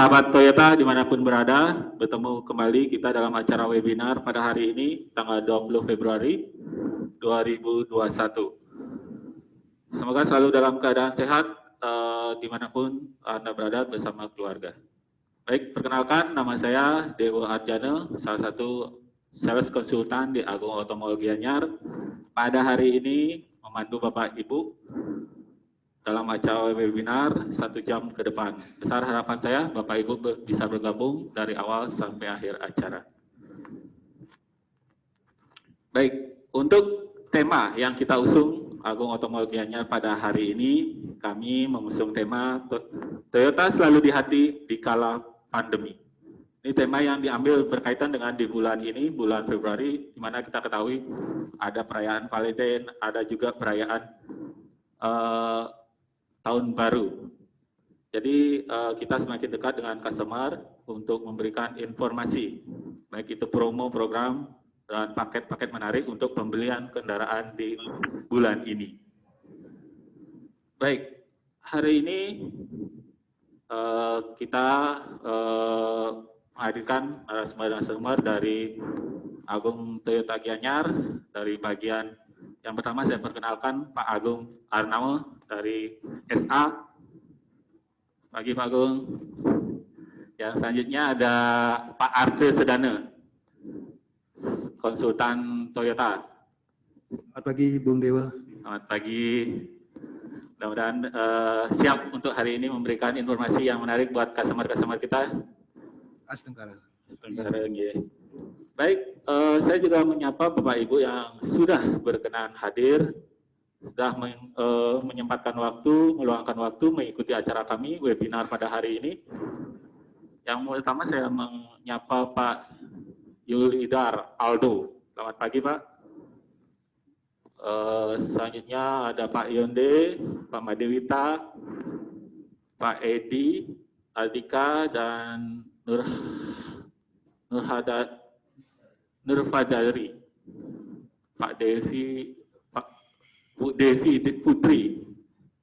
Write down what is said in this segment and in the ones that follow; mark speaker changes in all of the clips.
Speaker 1: Sahabat Toyota dimanapun berada, bertemu kembali kita dalam acara webinar pada hari ini, tanggal 20 Februari 2021. Semoga selalu dalam keadaan sehat, dimanapun Anda berada bersama keluarga. Baik, perkenalkan nama saya Dewo Arjana, salah satu sales konsultan di Agung Otomol Gianyar. Pada hari ini memandu Bapak Ibu dalam acara webinar 1 jam ke depan. Besar harapan saya Bapak Ibu bisa bergabung dari awal sampai akhir acara. Baik, untuk tema yang kita usung Agung Otomol Gianyar pada hari ini, kami mengusung tema Toyota selalu di hati di kala pandemi. Ini tema yang diambil berkaitan dengan di bulan ini, bulan Februari, di mana kita ketahui ada perayaan Valentine, ada juga perayaan tahun baru. Jadi kita semakin dekat dengan customer untuk memberikan informasi, baik itu promo, program, dan paket-paket menarik untuk pembelian kendaraan di bulan ini. Baik, hari ini kita menghadirkan narasumber dari Agung Toyota Gianyar. Dari bagian yang pertama saya perkenalkan Pak Agung Arnamo dari SA. Pagi Pak Agung. Yang selanjutnya ada Pak Arte Sedana, konsultan Toyota.
Speaker 2: Selamat pagi Bung Dewa.
Speaker 1: Selamat pagi. Mudah-mudahan siap untuk hari ini memberikan informasi yang menarik buat customer-customer kita.
Speaker 2: Astengkara.
Speaker 1: Baik, saya juga menyapa Bapak Ibu yang sudah berkenan hadir, sudah menyempatkan waktu, meluangkan waktu mengikuti acara kami, webinar pada hari ini. Yang pertama saya menyapa Pak Yulidar Aldo. Selamat pagi Pak. Selanjutnya ada Pak Yonde, Pak Madewita, Pak Edi, Aldika, dan Nurfadari, Pak Devi, Bu Devi Putri,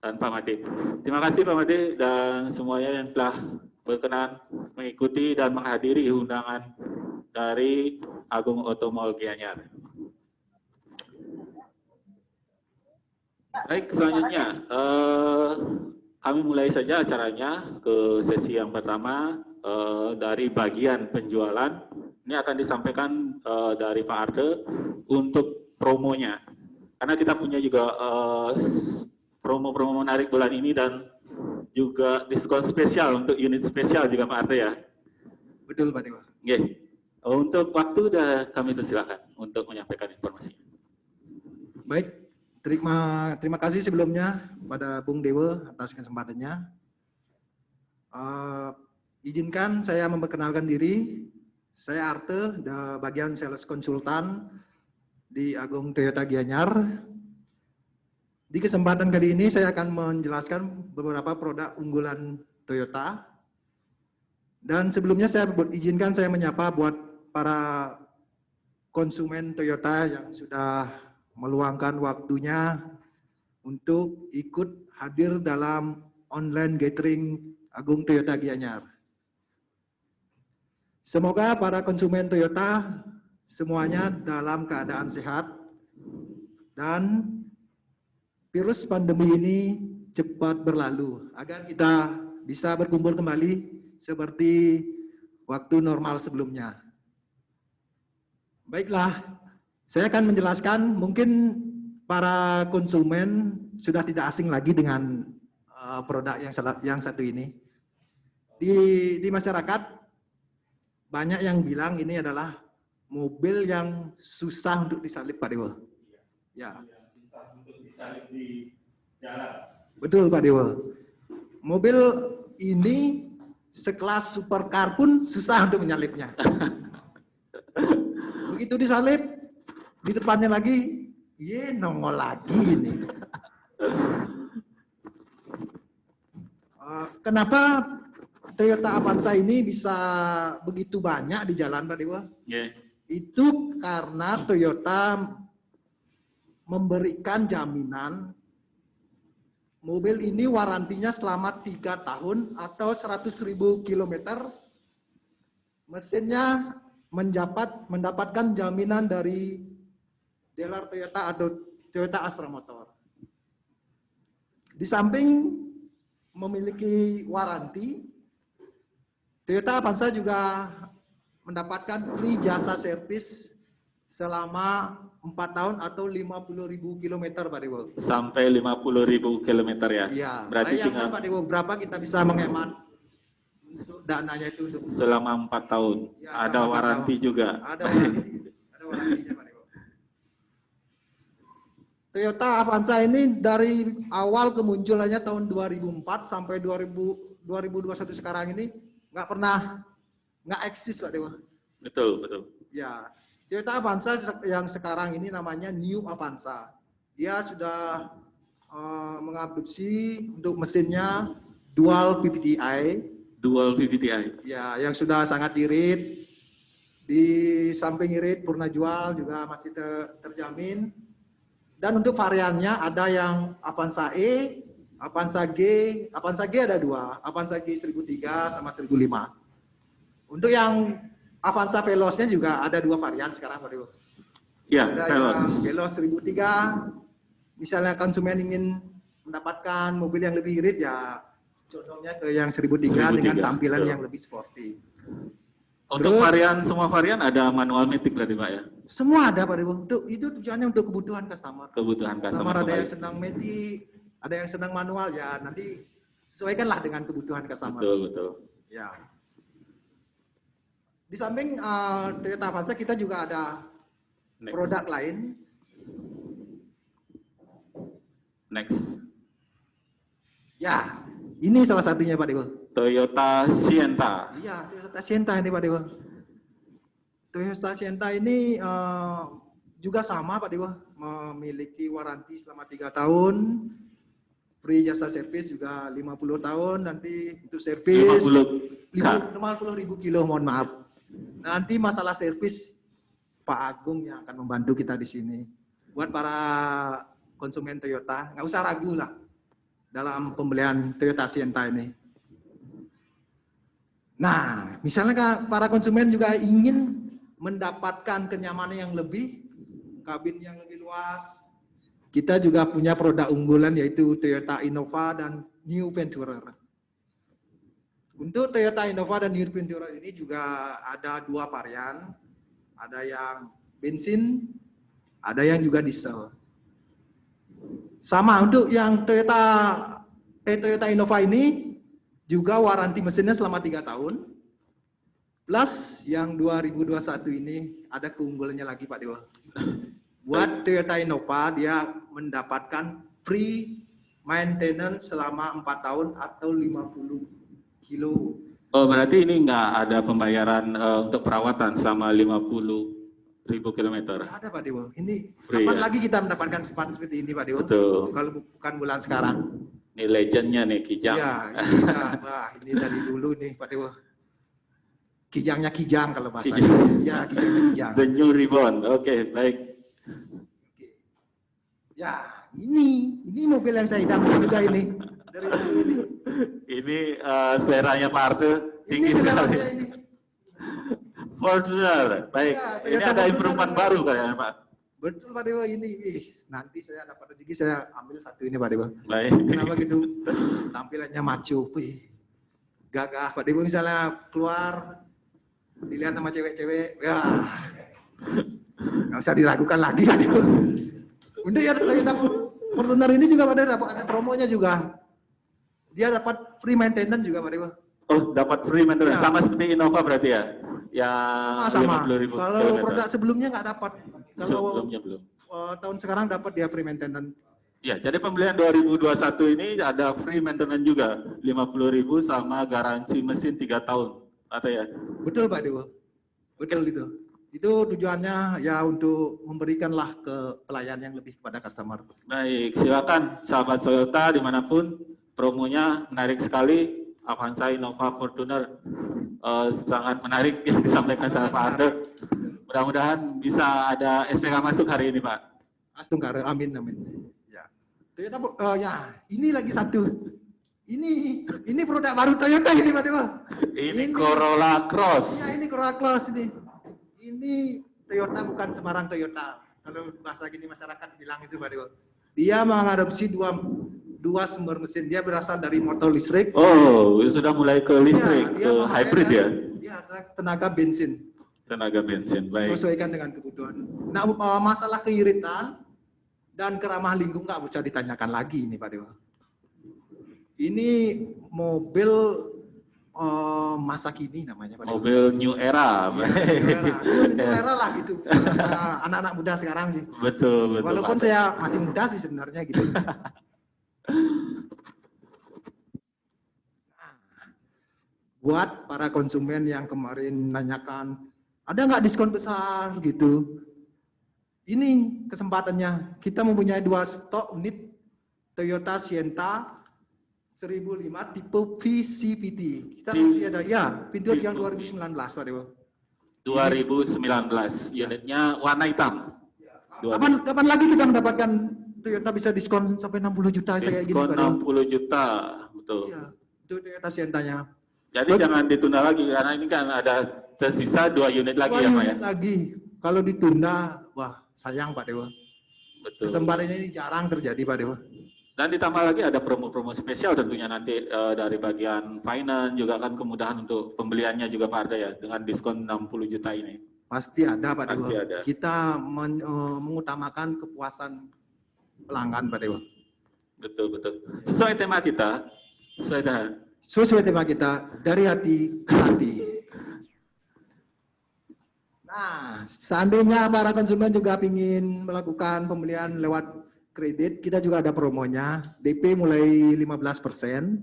Speaker 1: dan Pak Made. Terima kasih Pak Made dan semuanya yang telah berkenan mengikuti dan menghadiri undangan dari Agung Otomol Gianyar. Baik, selanjutnya kami mulai saja acaranya ke sesi yang pertama dari bagian penjualan. Ini akan disampaikan dari Pak Arte untuk promonya. Karena kita punya juga promo-promo menarik bulan ini dan juga diskon spesial untuk unit spesial juga Pak Arte ya.
Speaker 2: Betul Pak Dewa.
Speaker 1: Oke. Untuk waktu udah kami persilakan untuk menyampaikan informasi.
Speaker 2: Baik, terima kasih sebelumnya pada Bung Dewa atas kesempatannya. Izinkan saya memperkenalkan diri. Saya Arte, bagian sales konsultan di Agung Toyota Gianyar. Di kesempatan kali ini saya akan menjelaskan beberapa produk unggulan Toyota. Dan sebelumnya saya izinkan saya menyapa buat para konsumen Toyota yang sudah meluangkan waktunya untuk ikut hadir dalam online gathering Agung Toyota Gianyar. Semoga para konsumen Toyota semuanya dalam keadaan sehat dan virus pandemi ini cepat berlalu agar kita bisa berkumpul kembali seperti waktu normal sebelumnya. Baiklah, saya akan menjelaskan, mungkin para konsumen sudah tidak asing lagi dengan produk yang satu ini. Di masyarakat banyak yang bilang ini adalah mobil yang susah untuk disalip Pak Dewa. Ya.
Speaker 1: Susah untuk disalip di jalan.
Speaker 2: Betul Pak Dewa. Mobil ini sekelas supercar pun susah untuk menyalipnya. Begitu disalip, di depannya lagi, nongol lagi ini. Kenapa Toyota Avanza ini bisa begitu banyak di jalan Pak Dewa?
Speaker 1: Yeah.
Speaker 2: Itu karena Toyota memberikan jaminan mobil ini warantinya selama 3 tahun atau 100.000 kilometer. Mesinnya mendapatkan jaminan dari dealer Toyota atau Toyota Astra Motor. Di samping memiliki waranti, Toyota Avanza juga mendapatkan free jasa servis selama 4 tahun atau 50.000 kilometer Pak Dewo.
Speaker 1: Sampai 50.000 kilometer ya?
Speaker 2: Iya.
Speaker 1: Berarti
Speaker 2: tinggal Pak Dewo, berapa kita bisa menghemat untuk dananya itu untuk
Speaker 1: selama 4 tahun.
Speaker 2: Ya,
Speaker 1: ada waranti tahun juga.
Speaker 2: Ada waranti. Ada warantinya Pak Dewo. Toyota Avanza ini dari awal kemunculannya tahun 2004 sampai 2021 sekarang ini nggak eksis Pak Dewa.
Speaker 1: Betul, betul.
Speaker 2: Ya, Toyota Avanza yang sekarang ini namanya New Avanza. Dia sudah mengadopsi untuk mesinnya dual VVT-i.
Speaker 1: Dual VVT-i.
Speaker 2: Ya, yang sudah sangat irit. Di samping irit, purna jual juga masih terjamin. Dan untuk variannya ada yang Avanza E, Avanza G. Avanza G ada 2, Avanza G 1003 sama 1005. Untuk yang Avanza Velosnya juga ada 2 varian sekarang Pak Dewo.
Speaker 1: Ya,
Speaker 2: ada
Speaker 1: Veloz.
Speaker 2: yang Veloz 1003. Misalnya konsumen ingin mendapatkan mobil yang lebih irit ya contohnya ke yang 1003 dengan tampilan
Speaker 1: betul.
Speaker 2: yang lebih sporty.
Speaker 1: Untuk
Speaker 2: Terus,
Speaker 1: semua varian ada manual matic berarti Pak ya?
Speaker 2: Semua ada Pak Dewo. Itu tujuannya untuk kebutuhan customer.
Speaker 1: Kebutuhan customer.
Speaker 2: Ada yang senang matic, ada yang senang manual ya nanti sesuaikanlah dengan kebutuhan customer.
Speaker 1: Betul, betul.
Speaker 2: Ya. Di samping Toyota Avanza kita juga ada produk lain.
Speaker 1: Next.
Speaker 2: Ya, ini salah satunya Pak Dewo.
Speaker 1: Toyota Sienta.
Speaker 2: Iya, Toyota Sienta ini Pak Dewo. Toyota Sienta ini juga sama Pak Dewo, memiliki waranti selama 3 tahun. Free jasa servis juga 50 tahun, nanti untuk servis 50.000 kilo, mohon maaf. Nanti masalah servis Pak Agung yang akan membantu kita di sini. Buat para konsumen Toyota, nggak usah ragu lah dalam pembelian Toyota Sienta ini. Nah, misalnya para konsumen juga ingin mendapatkan kenyamanan yang lebih, kabin yang lebih luas, kita juga punya produk unggulan yaitu Toyota Innova dan New Venturer. Untuk Toyota Innova dan New Venturer ini juga ada 2 varian. Ada yang bensin, ada yang juga diesel. Sama untuk yang Toyota Innova ini juga waranti mesinnya selama 3 tahun. Plus yang 2021 ini ada keunggulannya lagi Pak Dewa. Buat Toyota Innova dia mendapatkan free maintenance selama 4 tahun atau 50 kilo.
Speaker 1: Oh, berarti ini nggak ada pembayaran untuk perawatan selama 50.000 kilometer.
Speaker 2: Ada Pak Dewa. Ini
Speaker 1: Free,
Speaker 2: kapan
Speaker 1: ya?
Speaker 2: lagi kita mendapatkan kesempatan seperti ini Pak Dewa?
Speaker 1: Betul.
Speaker 2: Kalau bukan bulan sekarang.
Speaker 1: Ini legendnya nih Kijang.
Speaker 2: Ya, ini dari dulu nih Pak Dewa. Kijangnya Kijang kalau bahasa. Ya, Kijangnya Kijang.
Speaker 1: The new reborn. Oke, baik.
Speaker 2: Ya, ini mobil yang saya idamkan juga ini. Dari dulu ini.
Speaker 1: Ini seleranya Pak Arte tinggi
Speaker 2: Ini
Speaker 1: sekali.
Speaker 2: seleranya ini.
Speaker 1: Fortuner, baik.
Speaker 2: Ya,
Speaker 1: Ini
Speaker 2: Toyota
Speaker 1: ada
Speaker 2: Fortuner
Speaker 1: improvement
Speaker 2: ada.
Speaker 1: baru kayaknya Pak.
Speaker 2: Betul Pak Dewa ini. Nanti saya dapat rezeki saya ambil satu ini Pak Dewa.
Speaker 1: Baik.
Speaker 2: Kenapa gitu? Tampilannya maco. Gagah Pak Dewa misalnya keluar dilihat sama cewek-cewek, ya nggak usah diragukan lagi Pak Dewa. Untuk ya Toyota Fortuner ini juga Pak Dewa dapat ada promonya juga. Dia dapat free maintenance juga Pak Dewa.
Speaker 1: Oh, dapat free maintenance.
Speaker 2: Ya.
Speaker 1: Sama seperti Innova berarti ya? Ya,
Speaker 2: Sama.
Speaker 1: 50.000
Speaker 2: Kalau
Speaker 1: kilometer.
Speaker 2: produk sebelumnya nggak dapat. Kalau
Speaker 1: Sebelumnya belum.
Speaker 2: tahun sekarang dapat dia free maintenance.
Speaker 1: Ya, jadi pembelian 2021 ini ada free maintenance juga, 50.000 sama garansi mesin 3 tahun, atau ya?
Speaker 2: Betul Pak Dewa. Betul itu. Itu tujuannya ya untuk memberikanlah ke pelayan yang lebih kepada customer.
Speaker 1: Baik, silakan sahabat Toyota dimanapun, promonya menarik sekali. Avanza, Innova, Fortuner sangat menarik yang disampaikan sama Pak Arte. Mudah-mudahan bisa ada SPK masuk hari ini, Pak.
Speaker 2: Astungkara, amin. Ya. Toyota, ya ini lagi satu. Ini produk baru Toyota ini Pak Dewa.
Speaker 1: Ini Corolla Cross.
Speaker 2: Ya ini Corolla Cross ini. Ini Toyota bukan sembarang Toyota. Kalau bahasa gini masyarakat bilang itu Pak Dewa. Dia mengadopsi dua sumber mesin. Dia berasal dari motor listrik.
Speaker 1: Oh, sudah mulai ke listrik,
Speaker 2: Dia
Speaker 1: ke
Speaker 2: memakai
Speaker 1: hybrid ya?
Speaker 2: Iya, tenaga bensin.
Speaker 1: Tenaga bensin, baik.
Speaker 2: Sesuaikan dengan kebutuhan. Nah, masalah keiritan dan keramah lingkungan nggak usah ditanyakan lagi ini Pak Dewa. Ini mobil masa kini namanya Pak Dewa.
Speaker 1: Mobil new era.
Speaker 2: New era lah gitu. Anak-anak muda sekarang sih.
Speaker 1: Betul.
Speaker 2: Walaupun
Speaker 1: Pak.
Speaker 2: saya masih muda sih sebenarnya gitu. Buat para konsumen yang kemarin nanyakan, ada nggak diskon besar gitu? Ini kesempatannya. Kita mempunyai 2 stok unit Toyota Sienta 1005 tipe VCPT. Kita masih ada, ya, pintu yang 2019 Pak Dewa.
Speaker 1: 2019, unitnya warna hitam.
Speaker 2: Kapan lagi kita mendapatkan Toyota bisa diskon sampai 60 juta saya gini
Speaker 1: Diskon
Speaker 2: Pak Dewa?
Speaker 1: 60 juta, betul.
Speaker 2: Iya, itu Toyota Sientanya.
Speaker 1: Jadi jangan ditunda lagi karena ini kan ada tersisa 2 unit lagi ya, Pak ya.
Speaker 2: Lagi. Kalau ditunda, wah sayang Pak Dewa.
Speaker 1: Betul.
Speaker 2: Kesempatannya ini jarang terjadi Pak Dewa.
Speaker 1: Dan ditambah lagi ada promo-promo spesial tentunya nanti dari bagian finance juga kan kemudahan untuk pembeliannya juga Pak Arda ya dengan diskon 60 juta ini.
Speaker 2: Pasti ada Pak Dewa.
Speaker 1: Pasti ada.
Speaker 2: Kita mengutamakan kepuasan pelanggan Pak Dewa.
Speaker 1: Betul. Sesuai tema kita,
Speaker 2: Sesuai tema kita, dari hati ke hati. Nah, seandainya para konsumen juga ingin melakukan pembelian lewat kredit, kita juga ada promonya, DP mulai 15%.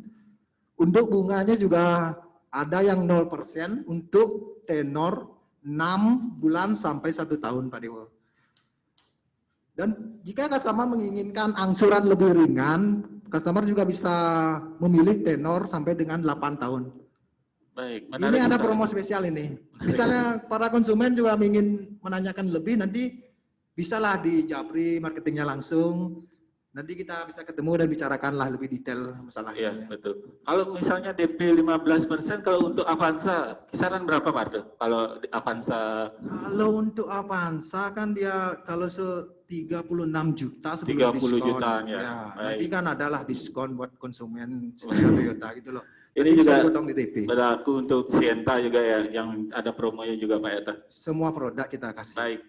Speaker 2: Untuk bunganya juga ada yang 0% untuk tenor 6 bulan sampai 1 tahun Pak Dewa. Dan jika customer menginginkan angsuran lebih ringan, customer juga bisa memilih tenor sampai dengan 8 tahun.
Speaker 1: baik.
Speaker 2: Ini ada promo spesial ini. Misalnya para konsumen juga ingin menanyakan lebih, nanti bisalah di Japri marketingnya langsung. Nanti kita bisa ketemu dan bicarakanlah lebih detail masalah
Speaker 1: Iya,
Speaker 2: ini.
Speaker 1: betul. Kalau misalnya DP 15%, kalau untuk Avanza, kisaran berapa Pak Ardo? Kalau Avanza
Speaker 2: Kalau untuk Avanza kan dia kalau 36 juta sebelum
Speaker 1: 30
Speaker 2: diskon.
Speaker 1: jutaan ya.
Speaker 2: Nanti
Speaker 1: Baik.
Speaker 2: kan adalah diskon buat konsumen setia Toyota gitu loh.
Speaker 1: Ini
Speaker 2: Nanti
Speaker 1: juga
Speaker 2: bisa potong di DP.
Speaker 1: berlaku untuk Sienta juga ya, yang ada promonya juga Pak Eta.
Speaker 2: Semua produk kita kasih.
Speaker 1: Baik.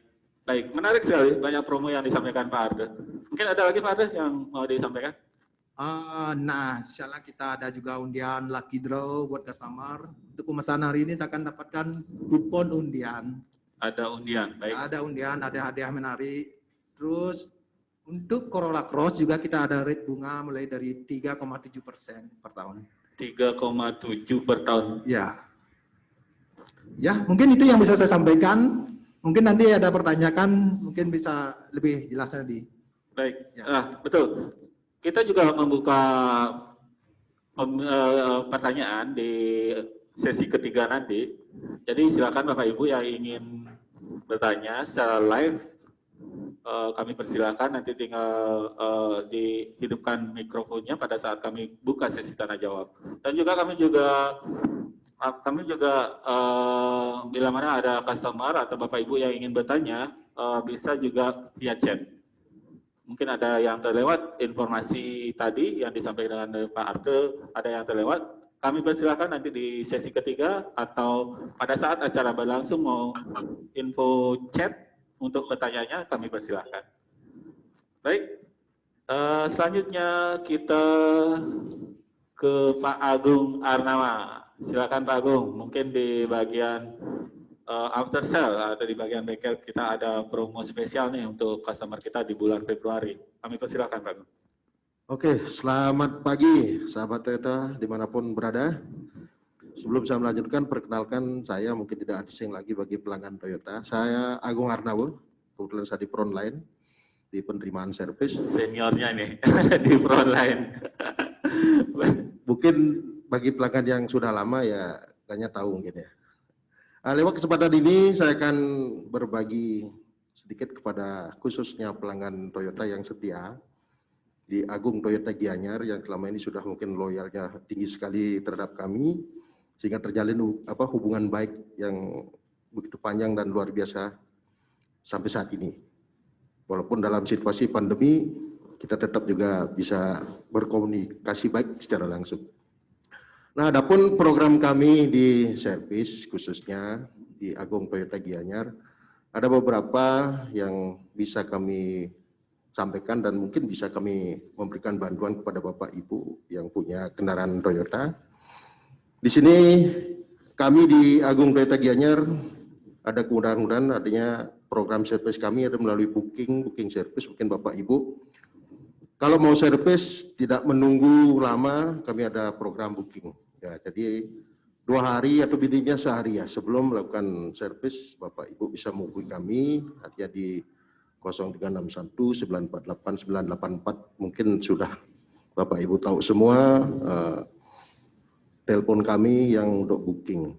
Speaker 1: Baik, menarik sekali banyak promo yang disampaikan Pak Arde. Mungkin ada lagi Pak Arde yang mau disampaikan?
Speaker 2: Nah, insyaallah kita ada juga undian lucky draw buat customer. Untuk pemesan hari ini akan dapatkan kupon undian.
Speaker 1: Ada undian, baik.
Speaker 2: Ada undian, ada hadiah menarik. Terus untuk Corolla Cross juga kita ada rate bunga mulai dari 3,7% per tahun.
Speaker 1: 3,7 per tahun.
Speaker 2: Ya. Ya, mungkin itu yang bisa saya sampaikan. Mungkin nanti ada pertanyaan, mungkin bisa lebih jelas nanti.
Speaker 1: Baik,
Speaker 2: Ya.
Speaker 1: betul. Kita juga membuka pertanyaan di sesi ketiga nanti. Jadi silakan Bapak Ibu yang ingin bertanya secara live, kami persilakan, nanti tinggal dihidupkan mikrofonnya pada saat kami buka sesi tanya jawab. Dan juga kami juga bila mana ada customer atau Bapak Ibu yang ingin bertanya, bisa juga via chat. Mungkin ada yang terlewat informasi tadi yang disampaikan dengan Pak Arde, ada yang terlewat. Kami persilakan nanti di sesi ketiga atau pada saat acara berlangsung mau info chat untuk pertanyaannya, kami persilakan. Baik, selanjutnya kita ke Pak Agung Arnawa. Silakan Pak Agung, mungkin di bagian after sale atau di bagian bengkel kita ada promo spesial nih untuk customer kita di bulan Februari. Kami persilakan Pak Agung.
Speaker 3: Oke, selamat pagi sahabat Toyota dimanapun berada. Sebelum saya melanjutkan, perkenalkan saya mungkin tidak asing lagi bagi pelanggan Toyota. Saya Agung Arnawa, kebetulan saya di frontline di penerimaan servis.
Speaker 1: Seniornya nih di frontline.
Speaker 3: Mungkin bagi pelanggan yang sudah lama ya kayaknya tahu mungkin ya. Lewat kesempatan ini saya akan berbagi sedikit kepada khususnya pelanggan Toyota yang setia di Agung Toyota Gianyar yang selama ini sudah mungkin loyalnya tinggi sekali terhadap kami sehingga terjalin hubungan baik yang begitu panjang dan luar biasa sampai saat ini. Walaupun dalam situasi pandemi kita tetap juga bisa berkomunikasi baik secara langsung. Nah, adapun program kami di servis khususnya di Agung Toyota Gianyar, ada beberapa yang bisa kami sampaikan dan mungkin bisa kami memberikan bantuan kepada Bapak Ibu yang punya kendaraan Toyota. Di sini kami di Agung Toyota Gianyar ada kemudahan-kemudahan adanya program servis kami ada melalui booking servis mungkin Bapak Ibu. Kalau mau servis tidak menunggu lama, kami ada program booking. Ya, jadi 2 hari atau bidinya sehari ya sebelum melakukan servis, Bapak Ibu bisa menghubungi kami, artinya di 0361 948 984 mungkin sudah Bapak Ibu tahu semua telepon kami yang untuk booking.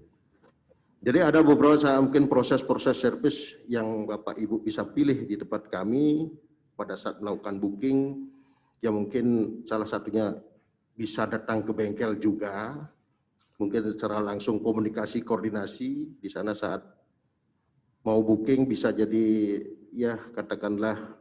Speaker 3: Jadi ada beberapa mungkin proses-proses servis yang Bapak Ibu bisa pilih di tempat kami pada saat melakukan booking, yang mungkin salah satunya bisa datang ke bengkel juga, mungkin secara langsung komunikasi, koordinasi di sana saat mau booking bisa jadi ya katakanlah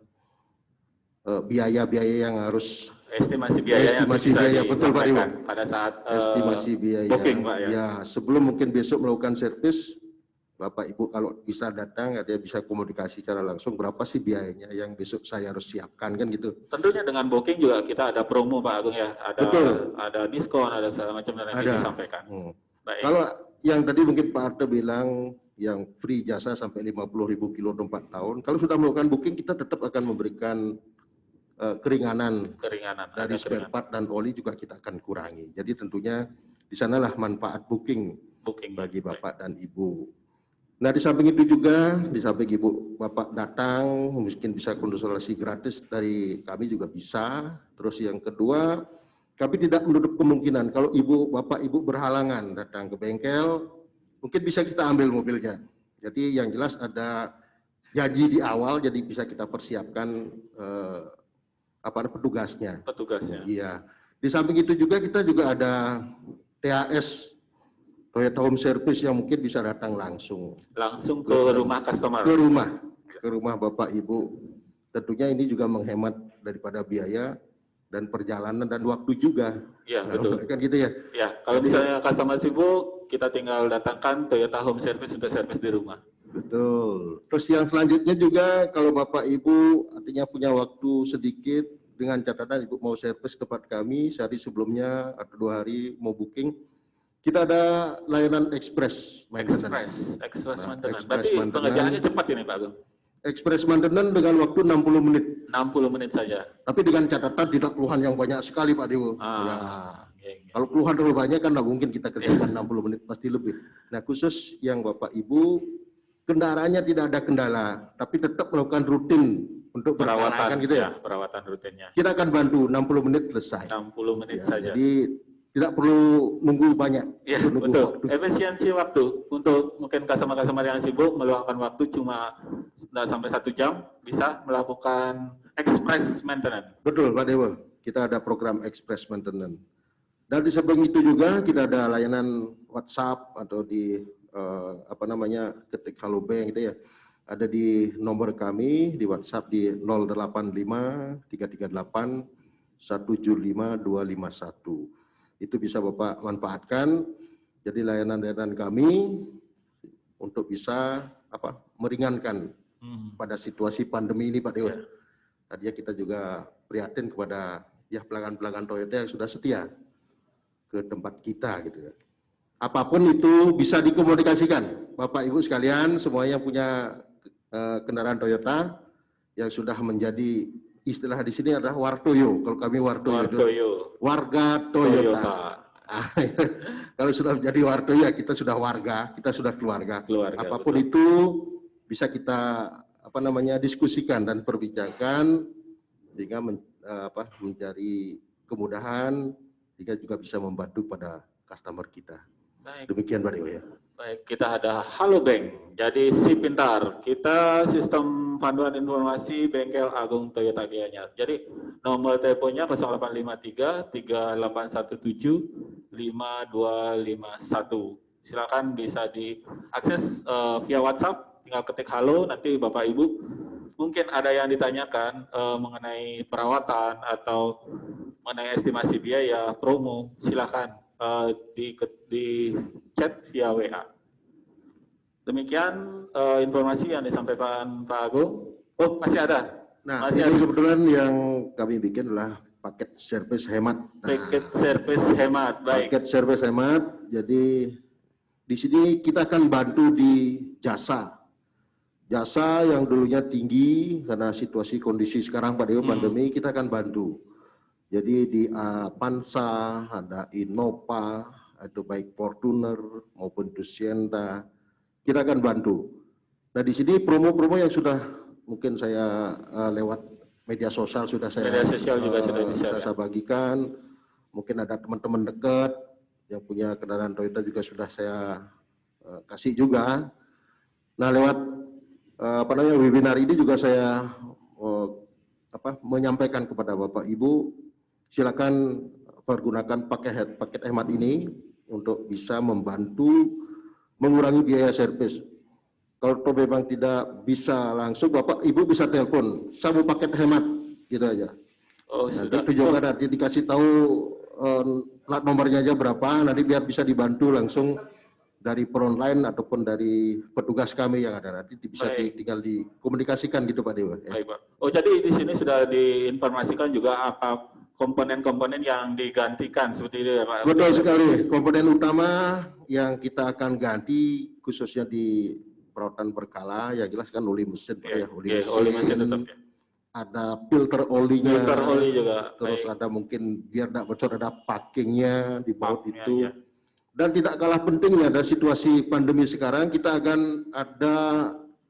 Speaker 3: biaya-biaya yang harus
Speaker 1: estimasi biaya
Speaker 3: betul Pak Ibu
Speaker 1: pada saat
Speaker 3: estimasi biaya
Speaker 1: booking Pak ya.
Speaker 3: Ya sebelum mungkin besok melakukan servis Bapak Ibu kalau bisa datang dia bisa komunikasi secara langsung berapa sih biayanya yang besok saya harus siapkan kan gitu.
Speaker 1: Tentunya dengan booking juga kita ada promo Pak Agung ya, ada diskon, ada segala macam dan nanti disampaikan. Baik.
Speaker 3: Kalau yang tadi mungkin Pak Arte bilang yang free jasa sampai 50.000 kilo 4 tahun, kalau sudah melakukan booking kita tetap akan memberikan keringanan dari spare part dan oli juga kita akan kurangi. Jadi tentunya di sanalah manfaat booking bagi Bapak dan Ibu. Nah di samping itu juga, di samping Ibu Bapak datang, mungkin bisa konsultasi gratis dari kami juga bisa. Terus yang kedua, kami tidak menutup kemungkinan kalau Bapak Ibu berhalangan datang ke bengkel, mungkin bisa kita ambil mobilnya. Jadi yang jelas ada janji di awal, jadi bisa kita persiapkan petugasnya. Iya. Di samping itu juga kita juga ada THS Toyota Home Service yang mungkin bisa datang langsung
Speaker 1: ke rumah customer.
Speaker 3: Ke rumah Bapak Ibu. Tentunya ini juga menghemat daripada biaya dan perjalanan dan waktu juga.
Speaker 1: Iya, betul.
Speaker 3: Kan gitu ya.
Speaker 1: Ya, kalau misalnya customer sibuk, kita tinggal datangkan Toyota Home Service untuk servis di rumah.
Speaker 3: Betul. Terus yang selanjutnya juga kalau Bapak Ibu artinya punya waktu sedikit dengan catatan Ibu mau servis tempat kami sehari sebelumnya atau 2 hari mau booking, kita ada layanan express maintenance.
Speaker 1: Express
Speaker 3: Nah,
Speaker 1: maintenance.
Speaker 3: express
Speaker 1: Berarti
Speaker 3: maintenance.
Speaker 1: pengerjaannya cepat ini Pak Agung.
Speaker 3: Express maintenance dengan waktu 60 menit.
Speaker 1: 60 menit saja.
Speaker 3: Tapi dengan catatan tidak keluhan yang banyak sekali Pak Dewo. Ya.
Speaker 1: Iya.
Speaker 3: Kalau keluhan terlalu banyak kan nggak mungkin kita kerjakan 60 menit, pasti lebih. Nah khusus yang Bapak Ibu, kendaraannya tidak ada kendala, tapi tetap melakukan rutin untuk
Speaker 1: Perawatan
Speaker 3: kan gitu ya.
Speaker 1: perawatan rutinnya.
Speaker 3: Kita akan bantu 60 menit selesai.
Speaker 1: 60 menit
Speaker 3: Ya,
Speaker 1: saja.
Speaker 3: jadi tidak perlu nunggu banyak.
Speaker 1: Ya,
Speaker 3: nunggu
Speaker 1: betul.
Speaker 3: waktu.
Speaker 1: Efisiensi waktu untuk mungkin customer-customer yang sibuk meluangkan waktu cuma nggak sampai 1 jam bisa melakukan express maintenance.
Speaker 3: Betul Pak Dewo, kita ada program express maintenance. Dan di samping itu juga kita ada layanan WhatsApp atau di ketik Halo Bank gitu ya. Ada di nomor kami di WhatsApp di 085 338 175 251. Itu bisa Bapak manfaatkan. Jadi layanan-layanan kami untuk bisa meringankan pada situasi pandemi ini Pak Dewa. Tadinya kita juga prihatin kepada pelanggan-pelanggan Toyota yang sudah setia ke tempat kita gitu ya. Apapun itu bisa dikomunikasikan. Bapak Ibu sekalian semuanya punya kendaraan Toyota yang sudah menjadi istilah di sini adalah Wartoyo. Kalau kami Wartoyo. Warga Toyota. Kalau sudah menjadi Wartoyo ya kita sudah warga, kita sudah keluarga. Apapun betul. Itu bisa kita diskusikan dan perbicarakan sehingga mencari kemudahan sehingga juga bisa membantu pada customer kita. Baik. Demikian Pak Dewa ya.
Speaker 1: Baik, kita ada Halo Bank. Jadi Si Pintar, kita sistem panduan informasi bengkel Agung Toyota Gianyar. Jadi nomor teleponnya 0853 3817 5251. Silakan bisa diakses via WhatsApp, tinggal ketik halo, nanti Bapak Ibu mungkin ada yang ditanyakan mengenai perawatan atau mengenai estimasi biaya, promo, silakan di chat via WA. Demikian informasi yang disampaikan Pak Agung. Oh, masih ada?
Speaker 3: Nah, ini kebetulan yang kami bikin adalah paket servis hemat.
Speaker 1: Paket servis hemat, baik.
Speaker 3: Paket servis hemat, jadi di sini kita akan bantu di jasa yang dulunya tinggi karena situasi kondisi sekarang pada pandemi, kita akan bantu. Jadi di Avanza, ada Innova, atau baik Fortuner maupun Dusienta, kita akan bantu. Nah di sini promo-promo yang sudah mungkin saya lewat media sosial sudah saya bagikan. Mungkin ada teman-teman dekat yang punya kendaraan Toyota juga sudah saya kasih juga. Nah lewat webinar ini juga saya menyampaikan kepada Bapak Ibu, silakan pergunakan paket hemat ini untuk bisa membantu mengurangi biaya servis. Kalau memang tidak bisa langsung, Bapak Ibu bisa telepon, saya mau paket hemat, gitu aja. Oh, nanti tujuan nanti dikasih tahu plat nomornya aja berapa, nanti biar bisa dibantu langsung dari online ataupun dari petugas kami yang ada, nanti bisa tinggal dikomunikasikan gitu Pak Dewa. Ya.
Speaker 1: Baik Pak. Oh jadi di sini sudah diinformasikan juga apa komponen-komponen yang digantikan seperti itu ya Pak?
Speaker 3: Betul sekali. Komponen utama yang kita akan ganti khususnya di perawatan berkala, ya jelas kan oli mesin Pak ya. Oli mesin tetap ya. Ada filter olinya.
Speaker 1: Filter oli juga.
Speaker 3: Terus ada mungkin biar tidak bocor ada packingnya di baut itu. Ya. Dan tidak kalah pentingnya ada situasi pandemi sekarang, kita akan ada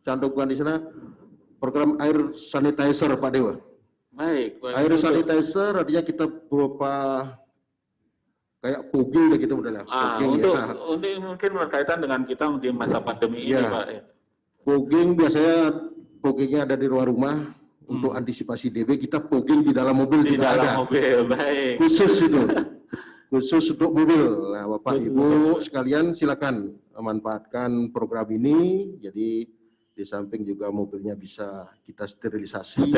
Speaker 3: cantumkan di sana program air sanitizer Pak Dewa.
Speaker 1: Baik.
Speaker 3: Air sanitizer artinya kita berupa kayak fogging gitu modelnya.
Speaker 1: Untuk mungkin berkaitan dengan kita di masa pandemi ini Pak.
Speaker 3: Fogging biasanya foggingnya ada di luar rumah. Untuk antisipasi DB kita fogging di dalam mobil.
Speaker 1: Di dalam mobil, baik.
Speaker 3: Khusus itu. Khusus untuk mobil. Nah, Bapak Ibu sekalian silakan memanfaatkan program ini. Jadi di samping juga mobilnya bisa kita sterilisasi.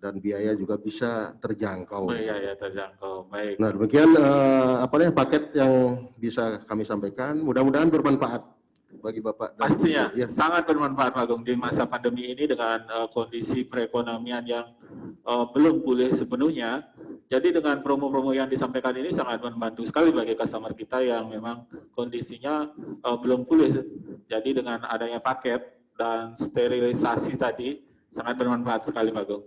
Speaker 3: Dan biaya juga bisa terjangkau.
Speaker 1: Biaya terjangkau, baik.
Speaker 3: Nah, demikian paket yang bisa kami sampaikan. Mudah-mudahan bermanfaat bagi Bapak.
Speaker 1: Pastinya,
Speaker 3: Ya.
Speaker 1: sangat bermanfaat Pak Agung di masa pandemi ini dengan kondisi perekonomian yang belum pulih sepenuhnya. Jadi dengan promo-promo yang disampaikan ini sangat membantu sekali bagi customer kita yang memang kondisinya belum pulih. Jadi dengan adanya paket dan sterilisasi tadi sangat bermanfaat sekali Pak Agung.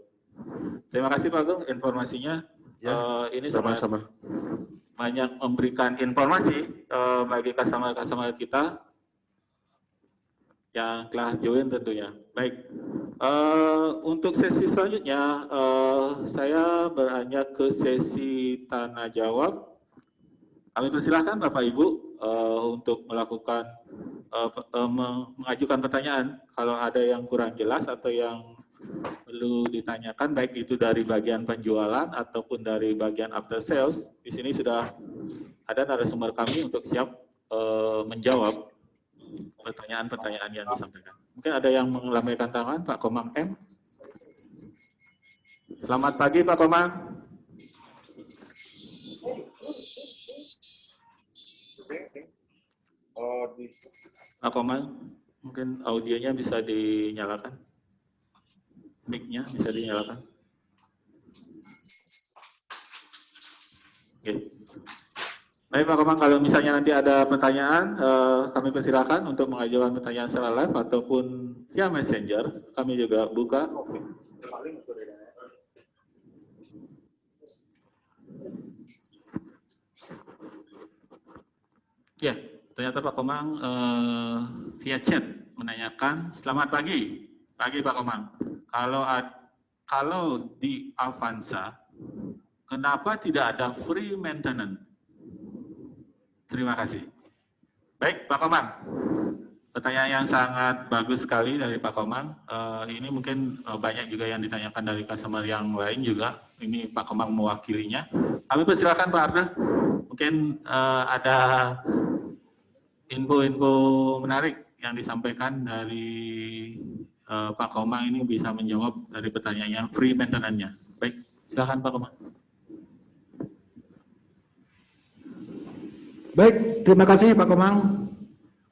Speaker 1: Terima kasih Pak Agung informasinya.
Speaker 3: Ya,
Speaker 1: Ini sangat
Speaker 3: sama-sama.
Speaker 1: banyak memberikan informasi bagi customer-customer kita yang telah join tentunya. Baik, untuk sesi selanjutnya saya beranjak ke sesi tanya jawab. Kami persilahkan Bapak Ibu untuk melakukan mengajukan pertanyaan kalau ada yang kurang jelas atau yang perlu ditanyakan, baik itu dari bagian penjualan ataupun dari bagian after sales. Di sini sudah ada narasumber kami untuk siap menjawab pertanyaan-pertanyaan yang disampaikan. Mungkin ada yang melambaikan tangan, Pak Komang M. Selamat pagi Pak Komang. Pak Komang, mungkin audionya bisa dinyalakan. Mic-nya bisa dinyalakan. Oke. Baik Pak Komang, kalau misalnya nanti ada pertanyaan, kami persilakan untuk mengajukan pertanyaan secara live ataupun via messenger. Kami juga buka. Ya, ternyata Pak Komang via chat menanyakan, selamat pagi. Pagi Pak Komang. Kalau di Avanza, kenapa tidak ada free maintenance? Terima kasih. Baik, Pak Komang. Pertanyaan yang sangat bagus sekali dari Pak Komang. Ini mungkin banyak juga yang ditanyakan dari customer yang lain juga. Ini Pak Komang mewakilinya. Kami persilakan Pak Arda. Mungkin ada info-info menarik yang disampaikan dari Pak Komang ini bisa menjawab dari pertanyaannya free maintenance-nya. Baik, silakan Pak Komang.
Speaker 2: Baik, terima kasih Pak Komang.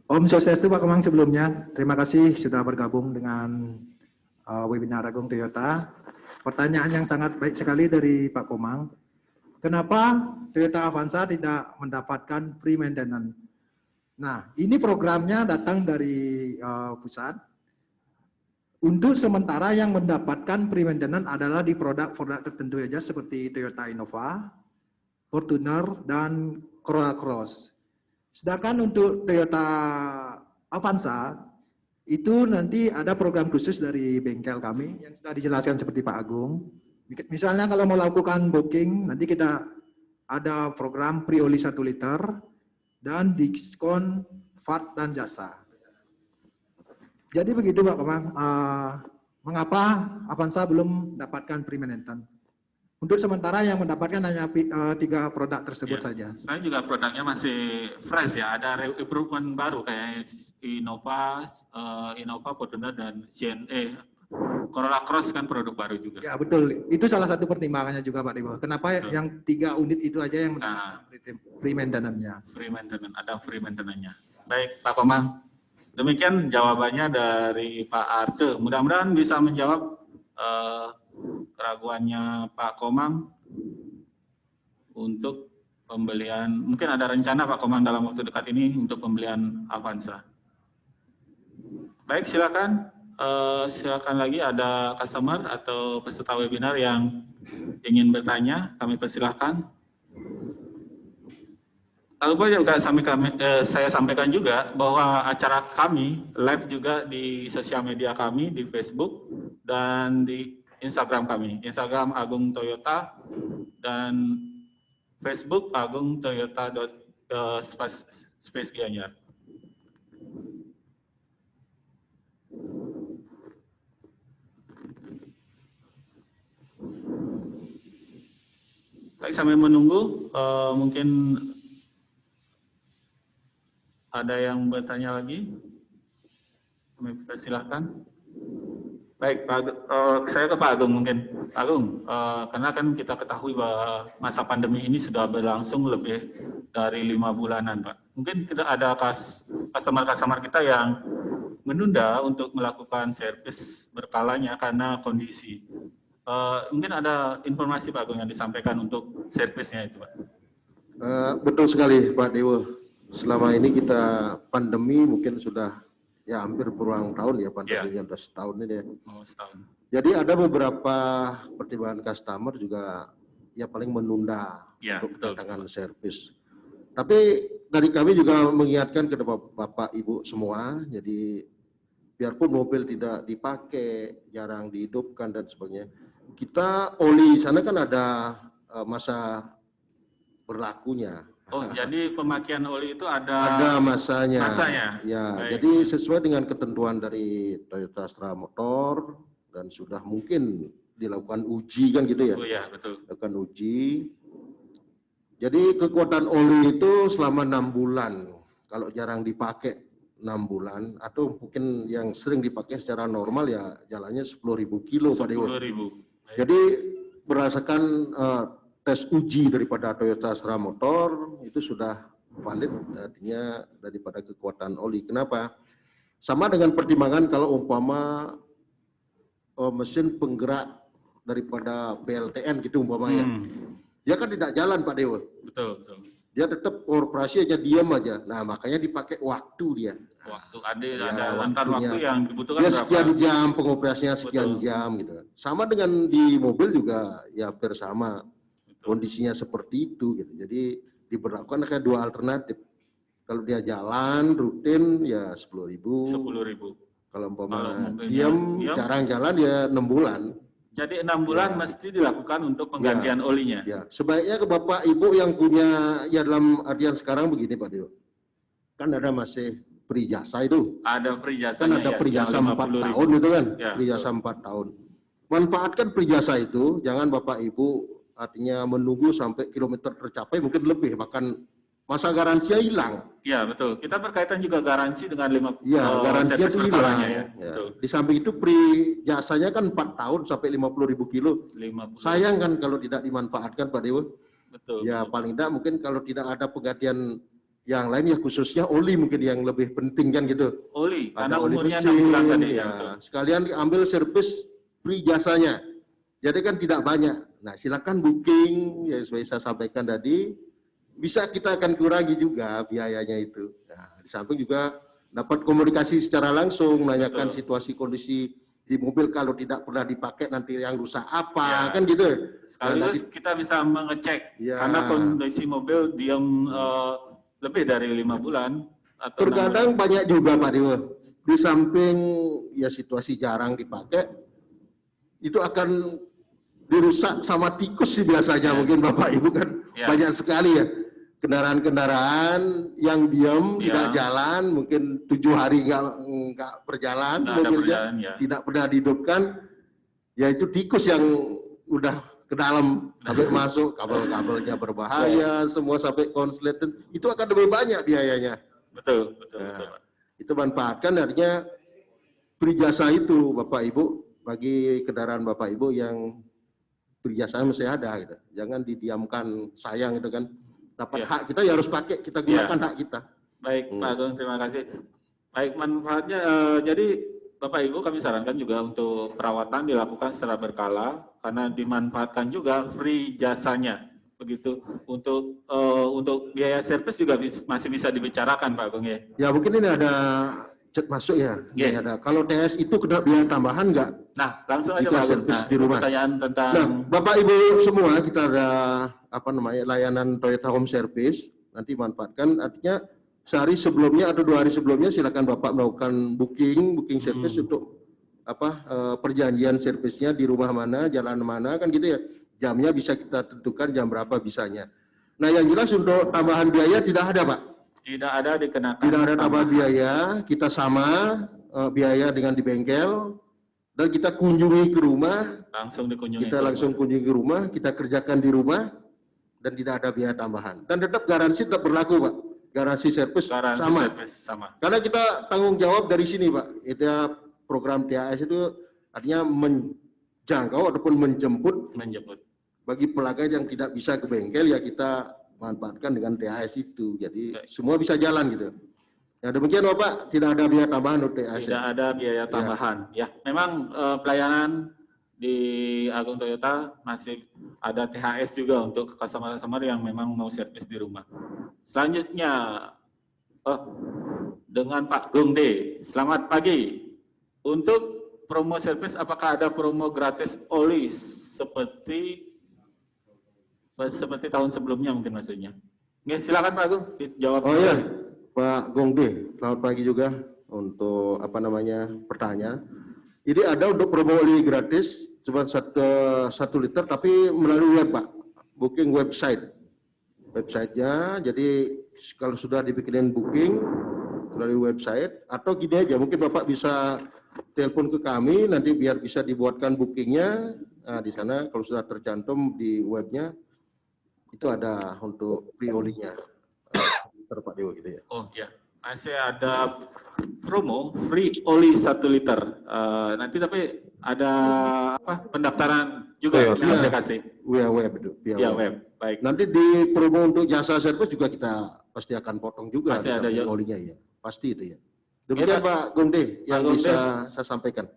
Speaker 2: Om Swastiastu Pak Komang sebelumnya. Terima kasih sudah bergabung dengan webinar Agung Toyota. Pertanyaan yang sangat baik sekali dari Pak Komang. Kenapa Toyota Avanza tidak mendapatkan free maintenance? Nah, ini programnya datang dari pusat. Untuk sementara yang mendapatkan free maintenance adalah di produk-produk tertentu saja seperti Toyota Innova, Fortuner, dan Corolla Cross. Sedangkan untuk Toyota Avanza, itu nanti ada program khusus dari bengkel kami yang sudah dijelaskan seperti Pak Agung. Misalnya kalau mau lakukan booking, nanti kita ada program pre-oli 1 liter dan diskon VAT dan jasa. Jadi begitu Pak Komang, mengapa Avanza belum mendapatkan free maintenance? Untuk sementara yang mendapatkan hanya 3 produk tersebut saja.
Speaker 1: Saya juga produknya masih fresh ya, ada improvement baru kayak Innova, Fortuner, dan CNE. Corolla Cross kan produk baru juga.
Speaker 2: Ya betul, itu salah satu pertimbangannya juga Pak Dewa. Kenapa betul. Yang 3 unit itu aja yang mendapatkan free maintenance-nya? Free maintenance, ada free maintenance-nya. Baik Pak Komang, demikian jawabannya dari Pak Arte. Mudah-mudahan bisa menjawab keraguannya Pak Komang untuk pembelian. Mungkin ada rencana Pak Komang dalam waktu dekat ini untuk pembelian Avanza. Baik, silakan. Silakan lagi ada customer atau peserta webinar yang ingin bertanya, kami persilahkan. Lalu juga saya sampaikan juga bahwa acara kami live juga di sosial media kami, di Facebook dan di Instagram kami, Instagram Agung Toyota dan Facebook Agung Toyota Space Gianyar. Baik, sambil menunggu, mungkin ada yang bertanya lagi? Kami persilahkan. Baik, saya ke Pak Agung mungkin. Pak Agung, karena kan kita ketahui bahwa masa pandemi ini sudah berlangsung lebih dari 5 bulanan, Pak. Mungkin kita ada
Speaker 1: customer-customer kita yang menunda untuk melakukan servis berkalanya karena kondisi. Mungkin ada informasi Pak Agung yang disampaikan untuk servisnya itu Pak.
Speaker 3: Betul sekali Pak Dewo. Selama ini kita pandemi mungkin sudah ya hampir berulang tahun ya pandeminya, udah setahun ini ya.
Speaker 1: Oh, setahun.
Speaker 3: Jadi ada beberapa pertimbangan customer juga ya paling menunda untuk kedatangan servis. Tapi dari kami juga mengingatkan ke Bapak Ibu semua, jadi biarpun mobil tidak dipakai, jarang dihidupkan dan sebagainya, kita oli sana kan ada masa berlakunya.
Speaker 1: Oh, jadi pemakaian oli itu ada
Speaker 3: masanya. Ya,
Speaker 1: baik.
Speaker 3: jadi sesuai dengan ketentuan dari Toyota Astra Motor dan sudah mungkin dilakukan uji kan gitu ya.
Speaker 1: Oh iya, betul.
Speaker 3: Dilakukan uji. Jadi kekuatan oli itu selama 6 bulan. Kalau jarang dipakai 6 bulan atau mungkin yang sering dipakai secara normal ya jalannya 10.000 kilo Pak Dewo.
Speaker 1: 10.000.
Speaker 3: Jadi berdasarkan tes uji daripada Toyota Astra Motor itu sudah valid, artinya daripada kekuatan oli. Kenapa? Sama dengan pertimbangan kalau umpama mesin penggerak daripada PLTN gitu umpamanya. Dia kan tidak jalan Pak Dewo.
Speaker 1: Betul, betul.
Speaker 3: Dia tetap operasi aja, diam aja. Nah makanya dipakai waktu dia.
Speaker 1: Waktu ada rentan waktu yang dibutuhkan
Speaker 3: dia
Speaker 1: berapa?
Speaker 3: sekian jam pengoperasiannya, sekian jam gitu. Sama dengan di mobil juga ya hampir sama. Kondisinya seperti itu gitu. Jadi diberlakukan kayak 2 alternatif. Kalau dia jalan rutin ya 10.000.
Speaker 1: 10.000.
Speaker 3: Kalau umpama diam jarang jalan ya 6 bulan.
Speaker 1: Jadi 6 bulan mesti dilakukan untuk penggantian olinya.
Speaker 3: Ya, sebaiknya ke Bapak Ibu yang punya ya dalam artian sekarang begini Pak Dio. Kan ada masih free jasa itu.
Speaker 1: Ada free jasa.
Speaker 3: Kan ada free jasa 4 tahun itu kan. Free jasa 4 tahun. Manfaatkan free jasa itu, jangan Bapak Ibu artinya menunggu sampai kilometer tercapai mungkin lebih, bahkan masa garansinya hilang.
Speaker 1: Iya betul. Kita berkaitan juga garansi dengan 5.
Speaker 3: Iya, garansinya itu hilang.
Speaker 1: Ya.
Speaker 3: Di samping itu free jasanya kan 4 tahun sampai 50.000 kilo.
Speaker 1: 50.
Speaker 3: Sayang kan kalau tidak dimanfaatkan Pak Dewo.
Speaker 1: Betul.
Speaker 3: Ya paling tidak mungkin kalau tidak ada penggantian yang lain ya khususnya oli mungkin yang lebih penting kan gitu.
Speaker 1: Oli, karena
Speaker 3: oli
Speaker 1: umurnya
Speaker 3: mesin,
Speaker 1: 6 bulan tadi.
Speaker 3: Ya. Sekalian ambil servis free jasanya. Jadi kan tidak banyak. Nah silakan booking ya sesuai saya sampaikan tadi. Bisa kita akan kurangi juga biayanya itu. Nah, di samping juga dapat komunikasi secara langsung, menanyakan situasi kondisi di mobil kalau tidak pernah dipakai nanti yang rusak apa, kan gitu.
Speaker 1: Sekaligus kita bisa mengecek karena kondisi mobil diam lebih dari 5 bulan. Atau
Speaker 3: terkadang banyak juga Pak Dewo. Di samping ya situasi jarang dipakai, itu akan dirusak sama tikus sih biasanya mungkin Bapak Ibu kan banyak sekali ya. Kendaraan-kendaraan yang diam tidak jalan, mungkin 7 hari nggak berjalan, mobilnya tidak pernah dihidupkan, ya itu tikus yang udah ke dalam sampai masuk, kabel-kabelnya berbahaya, semua sampai konslet, itu akan lebih banyak biayanya.
Speaker 1: Betul.
Speaker 3: Itu manfaatkan artinya free jasa itu Bapak Ibu bagi kendaraan Bapak Ibu yang free jasa masih ada gitu. Jangan didiamkan, sayang itu kan. Dapat hak kita ya harus pakai, kita gunakan hak kita.
Speaker 1: Baik Pak Agung, terima kasih. Baik, manfaatnya jadi Bapak Ibu kami sarankan juga untuk perawatan dilakukan secara berkala karena dimanfaatkan juga free jasanya begitu. Untuk biaya servis juga masih bisa dibicarakan Pak Agung ya. Ya
Speaker 3: mungkin ini ada chat masuk ya. Ini ada. Kalau TS itu kena biaya tambahan nggak?
Speaker 1: Nah langsung aja Pak Agung.
Speaker 3: Di rumah.
Speaker 1: Pertanyaan tentang.
Speaker 3: Nah Bapak Ibu semua kita ada layanan Toyota Home Service, nanti manfaatkan, artinya sehari sebelumnya atau 2 hari sebelumnya silakan Bapak melakukan booking service untuk perjanjian servisnya di rumah mana, jalan mana kan gitu ya, jamnya bisa kita tentukan jam berapa bisanya. Nah yang jelas untuk tambahan biaya tidak ada Pak.
Speaker 1: Tidak ada dikenakan.
Speaker 3: Tidak ada tambahan biaya, kita sama biaya dengan di bengkel. Dan kita kunjungi ke rumah, kita langsung kunjungi ke rumah, kita kerjakan di rumah, dan tidak ada biaya tambahan. Dan tetap garansi tetap berlaku Pak, garansi servis sama. Karena kita tanggung jawab dari sini Pak, itu program THS itu artinya menjangkau ataupun menjemput. Bagi pelanggan yang tidak bisa ke bengkel ya kita manfaatkan dengan THS itu, jadi semua bisa jalan gitu. Ya demikian Bapak, tidak ada biaya tambahan untuk THC.
Speaker 1: Tidak ada biaya tambahan. Ya, memang pelayanan di Agung Toyota masih ada THS juga untuk customer-customer yang memang mau servis di rumah. Selanjutnya, dengan Pak Gongde. Selamat pagi. Untuk promo servis, apakah ada promo gratis oli seperti tahun sebelumnya mungkin maksudnya? Oke, silakan Pak Agung, jawab.
Speaker 3: Oh iya, Pak Gongde, selamat pagi juga untuk pertanyaan. Jadi ada untuk promo oli gratis cuma 1 liter, tapi melalui web Pak, booking websitenya. Jadi kalau sudah dibikinin booking melalui website, atau gini aja, mungkin Bapak bisa telepon ke kami, nanti biar bisa dibuatkan bookingnya. Nah, di sana kalau sudah tercantum di webnya, itu ada untuk free olinya. Pak Dewo gitu ya.
Speaker 1: Oh ya, masih ada promo free oli 1 liter. Nanti tapi ada pendaftaran juga di aplikasi.
Speaker 3: Via web itu.
Speaker 1: Via web. Baik.
Speaker 3: Nanti di promo untuk jasa servis juga kita pasti akan potong juga.
Speaker 1: Pasti ada ya.
Speaker 3: Olinya ya. Pasti itu ya. Demikian Pak Gongde yang bisa saya sampaikan.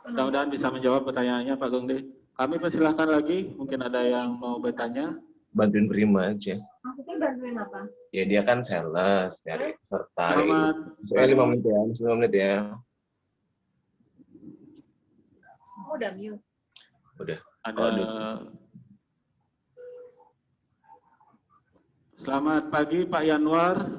Speaker 1: Mudah-mudahan bisa menjawab pertanyaannya Pak Gongde. Kami persilahkan lagi, mungkin ada yang mau bertanya.
Speaker 4: Bantuin Prima aja.
Speaker 5: Maksudnya bantuin apa?
Speaker 4: Ya dia kan sales dari peserta.
Speaker 1: Selamat.
Speaker 4: 5 menit ya, 5 menit ya.
Speaker 5: Oh, udah mute.
Speaker 4: Udah.
Speaker 1: Ada. Selamat pagi Pak Yanwar.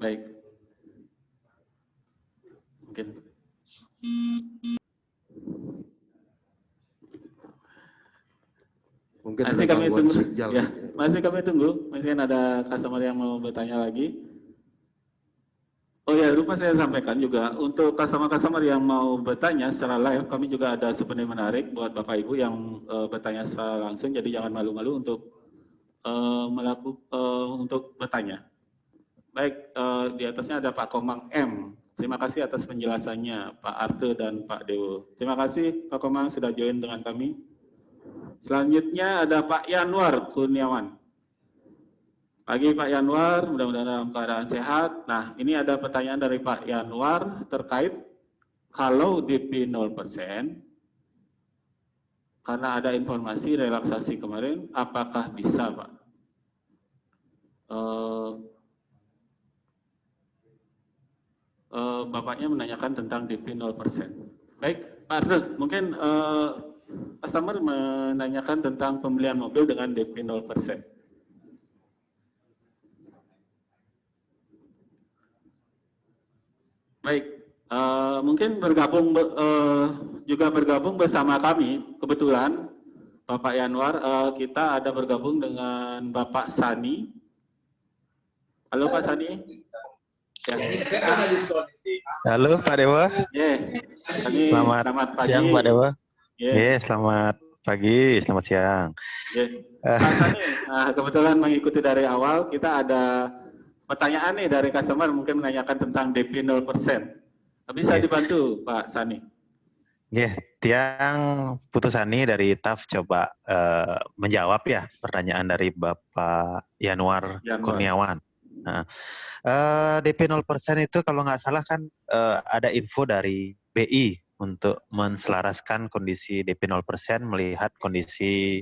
Speaker 1: Baik. Mungkin. Masih kami tunggu. Ya, masih kami tunggu. Mungkin ada customer yang mau bertanya lagi. Oh ya, lupa saya sampaikan juga untuk customer-customer yang mau bertanya secara live, kami juga ada souvenir menarik buat Bapak Ibu yang bertanya secara langsung. Jadi jangan malu-malu untuk untuk bertanya. Baik, di atasnya ada Pak Komang M. Terima kasih atas penjelasannya Pak Arte dan Pak Dewo. Terima kasih Pak Komang sudah join dengan kami. Selanjutnya ada Pak Yanwar Kurniawan. Pagi Pak Yanwar, mudah-mudahan dalam keadaan sehat. Nah, ini ada pertanyaan dari Pak Yanwar terkait kalau DP 0%, karena ada informasi relaksasi kemarin, apakah bisa Pak? Bapaknya menanyakan tentang DP 0%. Baik, Pak Arte, mungkin customer menanyakan tentang pembelian mobil dengan DP 0%. Baik, mungkin juga bergabung bersama kami, kebetulan Bapak Yanwar, kita ada bergabung dengan Bapak Sani. Halo Pak Sani. Ya.
Speaker 6: Halo Pak Dewa.
Speaker 1: Selamat pagi.
Speaker 6: Siang Pak Dewa.
Speaker 1: Selamat
Speaker 6: pagi, selamat siang.
Speaker 1: Pak Sani, kebetulan mengikuti dari awal, kita ada pertanyaan nih dari customer mungkin menanyakan tentang DP 0%. Bisa dibantu Pak Sani?
Speaker 6: Tiang Putusani dari TAF coba menjawab ya pertanyaan dari Bapak Yanwar Kurniawan. Nah, DP 0% itu kalau nggak salah kan ada info dari BI untuk menselaraskan kondisi DP 0% melihat kondisi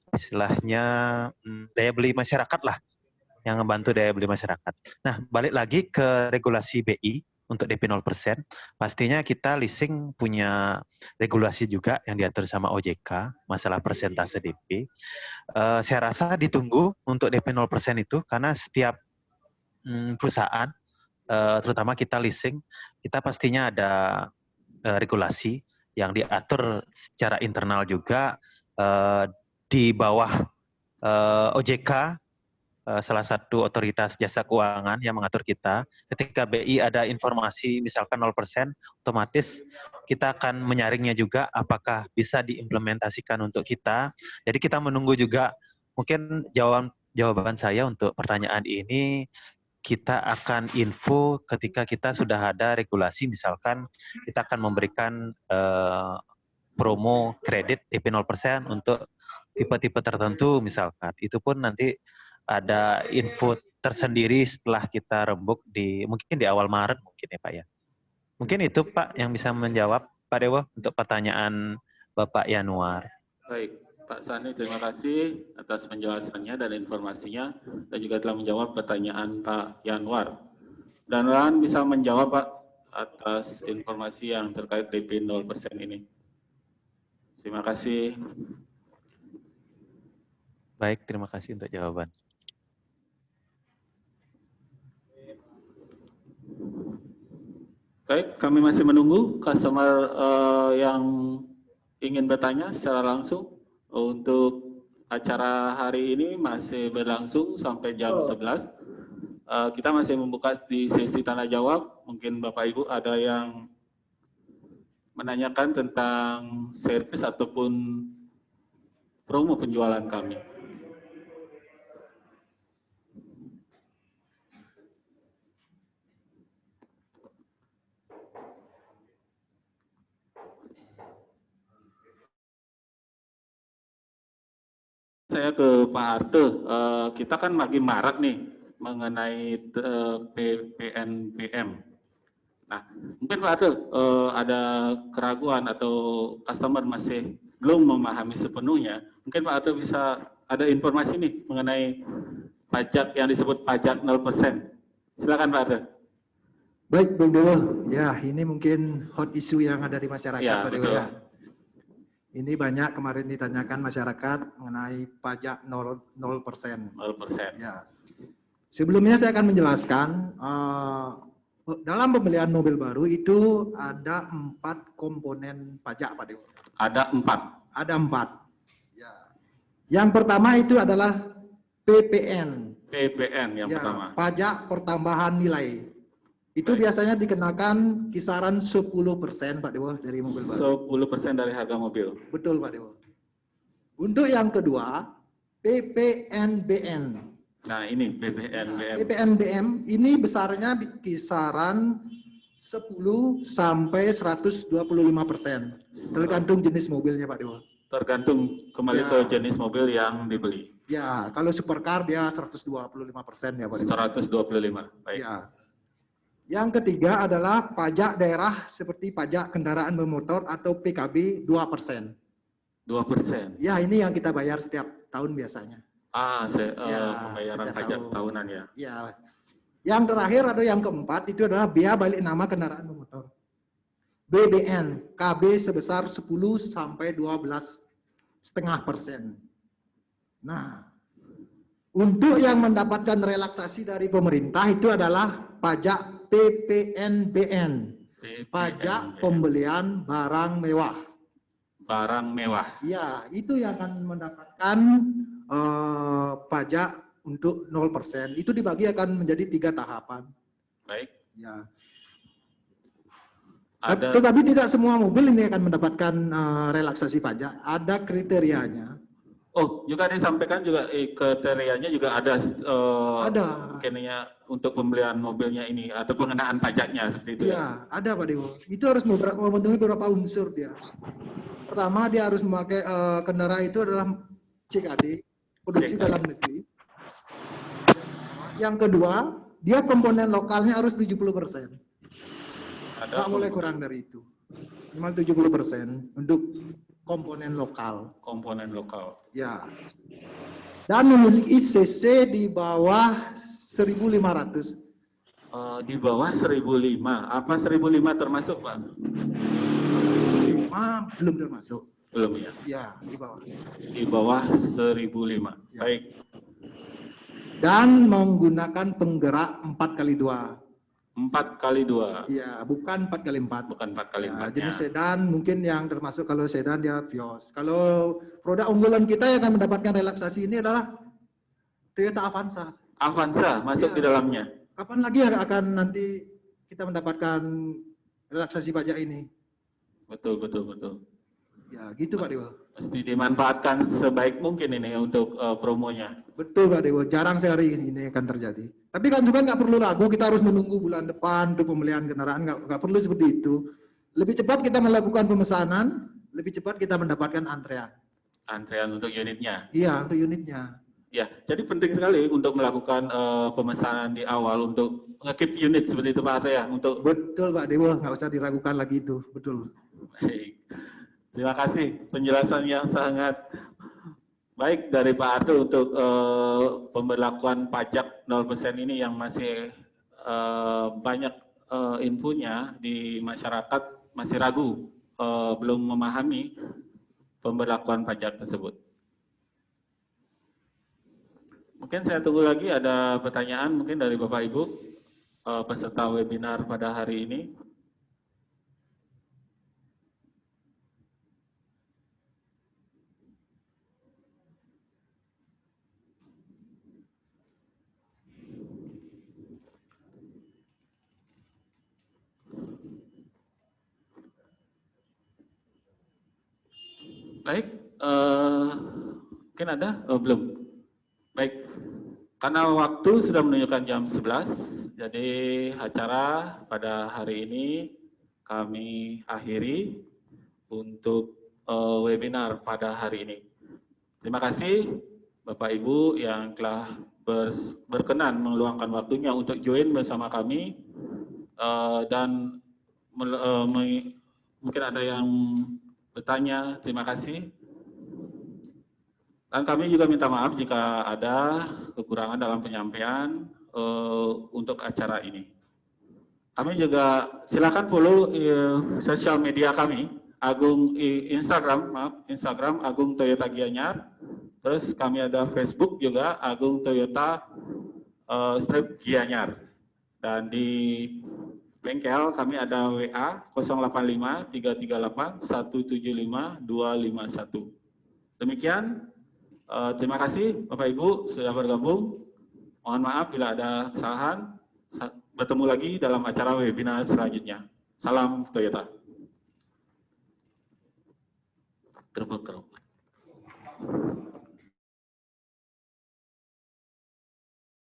Speaker 6: istilahnya daya beli masyarakat lah, yang membantu daya beli masyarakat. Nah, balik lagi ke regulasi BI untuk DP 0%, pastinya kita leasing punya regulasi juga yang diatur sama OJK, masalah persentase DP. Saya rasa ditunggu untuk DP 0% itu, karena setiap perusahaan, terutama kita leasing, kita pastinya ada regulasi yang diatur secara internal juga di bawah OJK, salah satu otoritas jasa keuangan yang mengatur kita. Ketika BI ada informasi misalkan 0%, otomatis kita akan menyaringnya juga apakah bisa diimplementasikan untuk kita. Jadi kita menunggu juga, mungkin jawaban saya untuk pertanyaan ini, kita akan info ketika kita sudah ada regulasi, misalkan kita akan memberikan promo kredit DP 0% untuk tipe-tipe tertentu misalkan. Itu pun nanti ada info tersendiri setelah kita rembuk mungkin di awal Maret mungkin ya Pak ya. Mungkin itu Pak yang bisa menjawab Pak Dewo untuk pertanyaan Bapak Yanuar.
Speaker 1: Baik, Pak Sani, terima kasih atas penjelasannya dan informasinya, dan juga telah menjawab pertanyaan Pak Yanwar. Dan Ran bisa menjawab Pak atas informasi yang terkait DP 0% ini. Terima kasih.
Speaker 6: Baik, terima kasih untuk jawaban.
Speaker 1: Baik, kami masih menunggu customer yang ingin bertanya secara langsung. Untuk acara hari ini masih berlangsung sampai jam 11. Kita masih membuka di sesi tanya jawab. Mungkin Bapak Ibu ada yang menanyakan tentang servis ataupun promo penjualan kami. Saya ke Pak Arte, kita kan lagi marak nih mengenai PPNBM. Nah, mungkin Pak Arte ada keraguan atau customer masih belum memahami sepenuhnya. Mungkin Pak Arte bisa ada informasi nih mengenai pajak yang disebut pajak 0%. Silakan Pak Arte.
Speaker 2: Baik, Bung Dewo. Ya, ini mungkin hot issue yang ada di masyarakat,
Speaker 1: Ya,
Speaker 2: Pak Dewo
Speaker 1: betul.
Speaker 2: ya. Ini banyak kemarin ditanyakan masyarakat mengenai pajak 0%.
Speaker 1: 0%.
Speaker 2: Ya. Sebelumnya saya akan menjelaskan, dalam pembelian mobil baru itu ada 4 komponen pajak, Pak Dewo.
Speaker 1: Ada 4.
Speaker 2: Ada 4. Ya. Yang pertama itu adalah PPN.
Speaker 1: PPN yang
Speaker 2: Ya,
Speaker 1: pertama.
Speaker 2: pajak pertambahan nilai. Itu biasanya dikenakan kisaran 10% Pak Dewo dari mobil baru.
Speaker 1: 10% dari harga mobil.
Speaker 2: Betul Pak Dewo. Untuk yang kedua, PPNBM.
Speaker 1: Nah ini PPNBM.
Speaker 2: PPNBM ini besarnya di kisaran 10 sampai 125%. Tergantung jenis mobilnya Pak Dewo.
Speaker 1: Tergantung kembali
Speaker 2: Ya.
Speaker 1: ke jenis mobil yang dibeli.
Speaker 2: Ya, kalau supercar dia 125% ya Pak Dewo.
Speaker 1: 125. Baik.
Speaker 2: Ya. Yang ketiga adalah pajak daerah seperti pajak kendaraan bermotor atau PKB 2%.
Speaker 1: 2%.
Speaker 2: Ya, ini yang kita bayar setiap tahun biasanya.
Speaker 1: Pembayaran
Speaker 2: setiap
Speaker 1: pajak
Speaker 2: tahun.
Speaker 1: tahunan ya.
Speaker 2: Ya. Yang terakhir atau yang keempat itu adalah biaya balik nama kendaraan bermotor. BBN, KB sebesar 10 sampai 12,5%. Nah, untuk yang mendapatkan relaksasi dari pemerintah itu adalah pajak PPNBN, pajak pembelian barang mewah.
Speaker 1: Barang mewah.
Speaker 2: Ya, itu yang akan mendapatkan pajak untuk 0%. Itu dibagi akan menjadi 3 tahapan.
Speaker 1: Baik.
Speaker 2: Ya.
Speaker 1: Ada
Speaker 2: Tetapi tidak semua mobil ini akan mendapatkan relaksasi pajak. Ada kriterianya.
Speaker 1: juga disampaikan juga kriterianya juga ada
Speaker 2: Ada.
Speaker 1: kayaknya untuk pembelian mobilnya ini atau pengenaan pajaknya seperti itu ya.
Speaker 2: Iya, ada Pak Dewo. Itu harus memenuhi beberapa unsur dia. Pertama, dia harus memakai kendaraan itu adalah CKD, produksi
Speaker 1: CKD.
Speaker 2: dalam negeri. Yang kedua, dia komponen lokalnya harus 70%.
Speaker 1: Ada
Speaker 2: Nggak boleh kurang dari itu. Minimal 70% untuk komponen lokal.
Speaker 1: komponen lokal.
Speaker 2: Ya. Dan memiliki CC di bawah 1.500.
Speaker 1: Di bawah 1.005. Apa 1.005 termasuk Pak?
Speaker 2: Belum termasuk.
Speaker 1: Belum ya.
Speaker 2: Ya, di bawah.
Speaker 1: Di bawah 1.005.
Speaker 2: Ya.
Speaker 1: Baik.
Speaker 2: Dan menggunakan penggerak 4x2.
Speaker 1: 4x2.
Speaker 2: Ya, bukan 4x4.
Speaker 1: Bukan 4x4.
Speaker 2: Ya, jenis sedan mungkin yang termasuk, kalau sedan dia Vios. Kalau produk unggulan kita yang akan mendapatkan relaksasi ini adalah Toyota Avanza.
Speaker 1: Avanza masuk
Speaker 2: Ya.
Speaker 1: di dalamnya.
Speaker 2: Kapan lagi akan nanti kita mendapatkan relaksasi pajak ini?
Speaker 1: Betul.
Speaker 2: Ya, gitu Pak Dewa.
Speaker 1: Mesti dimanfaatkan sebaik mungkin ini untuk promonya.
Speaker 2: Betul Pak Dewa, jarang sekali ini akan terjadi. Tapi kan juga nggak perlu ragu, kita harus menunggu bulan depan untuk pembelian kendaraan, nggak perlu seperti itu. Lebih cepat kita melakukan pemesanan, lebih cepat kita mendapatkan antrean.
Speaker 1: Antrean untuk unitnya.
Speaker 2: Iya, untuk unitnya.
Speaker 1: Ya, jadi penting sekali untuk melakukan pemesanan di awal untuk nge-keep unit seperti itu Pak Arte ya. Untuk
Speaker 2: Betul Pak Dewa, nggak usah diragukan lagi itu, betul.
Speaker 1: baik. Terima kasih penjelasan yang sangat baik dari Pak Arte untuk pemberlakuan pajak 0% ini yang masih banyak infonya di masyarakat masih ragu, belum memahami pemberlakuan pajak tersebut. Mungkin saya tunggu lagi ada pertanyaan mungkin dari Bapak Ibu peserta webinar pada hari ini. Baik, mungkin ada? Oh, belum. Baik, karena waktu sudah menunjukkan jam 11, jadi acara pada hari ini kami akhiri untuk webinar pada hari ini. Terima kasih Bapak Ibu yang telah berkenan meluangkan waktunya untuk join bersama kami dan mungkin ada yang bertanya, terima kasih. Dan kami juga minta maaf jika ada kekurangan dalam penyampaian untuk acara ini. Kami juga silakan follow sosial media kami, Instagram Agung Toyota Gianyar. Terus kami ada Facebook juga Agung Toyota Gianyar. Dan di bengkel kami ada WA 085 338 175 251. Demikian, terima kasih Bapak Ibu sudah bergabung. Mohon maaf bila ada kesalahan. Bertemu lagi dalam acara webinar selanjutnya. Salam Toyota. Gerobak.